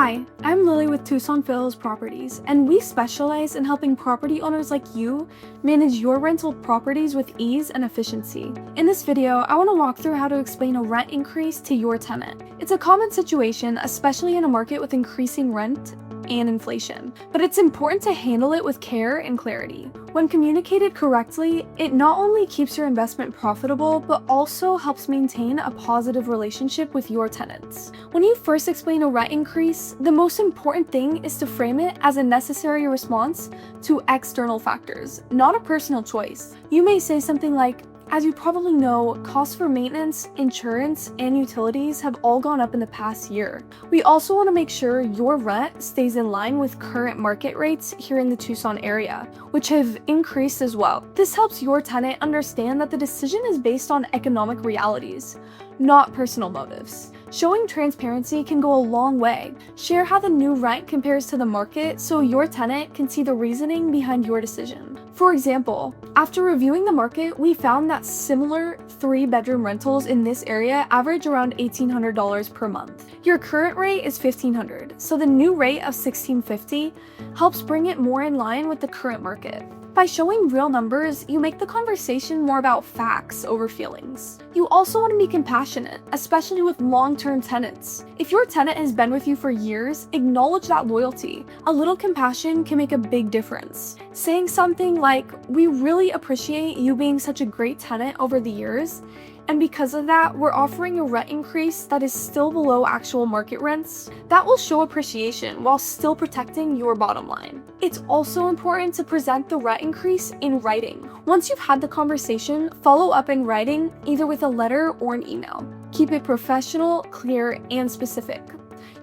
Hi, I'm Lily with Tucson Foothills Properties, and we specialize in helping property owners like you manage your rental properties with ease and efficiency. In this video, I want to walk through how to explain a rent increase to your tenant. It's a common situation, especially in a market with increasing rent and inflation, but it's important to handle it with care and clarity. When communicated correctly, it not only keeps your investment profitable, but also helps maintain a positive relationship with your tenants. When you first explain a rent increase, the most important thing is to frame it as a necessary response to external factors, not a personal choice. You may say something like, "As you probably know, costs for maintenance, insurance, and utilities have all gone up in the past year. We also want to make sure your rent stays in line with current market rates here in the Tucson area, which have increased as well." This helps your tenant understand that the decision is based on economic realities, not personal motives. Showing transparency can go a long way. Share how the new rent compares to the market so your tenant can see the reasoning behind your decision. For example, after reviewing the market, we found that similar 3-bedroom rentals in this area average around $1,800 per month. Your current rate is $1,500, so the new rate of $1,650 helps bring it more in line with the current market. By showing real numbers, you make the conversation more about facts over feelings. You also want to be compassionate, especially with long-term tenants. If your tenant has been with you for years, acknowledge that loyalty. A little compassion can make a big difference. Saying something like, "We really appreciate you being such a great tenant over the years, and because of that, we're offering a rent increase that is still below actual market rents," that will show appreciation while still protecting your bottom line. It's also important to present the rent increase in writing. Once you've had the conversation, follow up in writing, either with a letter or an email. Keep it professional, clear, and specific.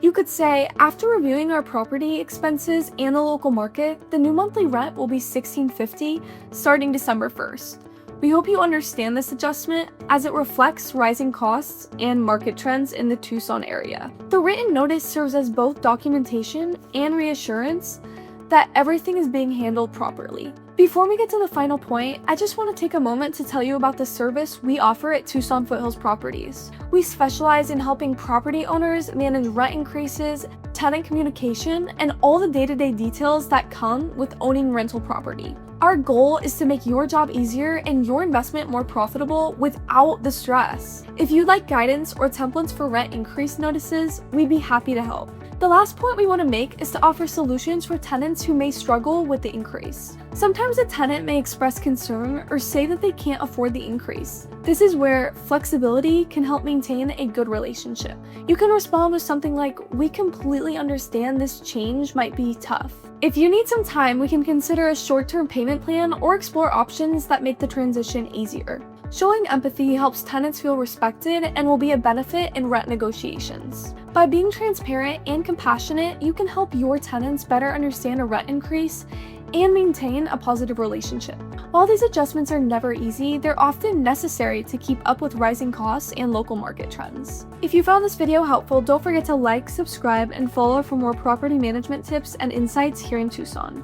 You could say, "After reviewing our property expenses and the local market, the new monthly rent will be $1,650 starting December 1st. We hope you understand this adjustment as it reflects rising costs and market trends in the Tucson area." The written notice serves as both documentation and reassurance that everything is being handled properly. Before we get to the final point, I just want to take a moment to tell you about the service we offer at Tucson Foothills Properties. We specialize in helping property owners manage rent increases, tenant communication, and all the day-to-day details that come with owning rental property. Our goal is to make your job easier and your investment more profitable without the stress. If you'd like guidance or templates for rent increase notices, we'd be happy to help. The last point we want to make is to offer solutions for tenants who may struggle with the increase. Sometimes a tenant may express concern or say that they can't afford the increase. This is where flexibility can help maintain a good relationship. You can respond with something like, "We completely understand this change might be tough. If you need some time, we can consider a short-term payment plan or explore options that make the transition easier." Showing empathy helps tenants feel respected and will be a benefit in rent negotiations. By being transparent and compassionate, you can help your tenants better understand a rent increase and maintain a positive relationship. While these adjustments are never easy, they're often necessary to keep up with rising costs and local market trends. If you found this video helpful, don't forget to like, subscribe, and follow for more property management tips and insights here in Tucson.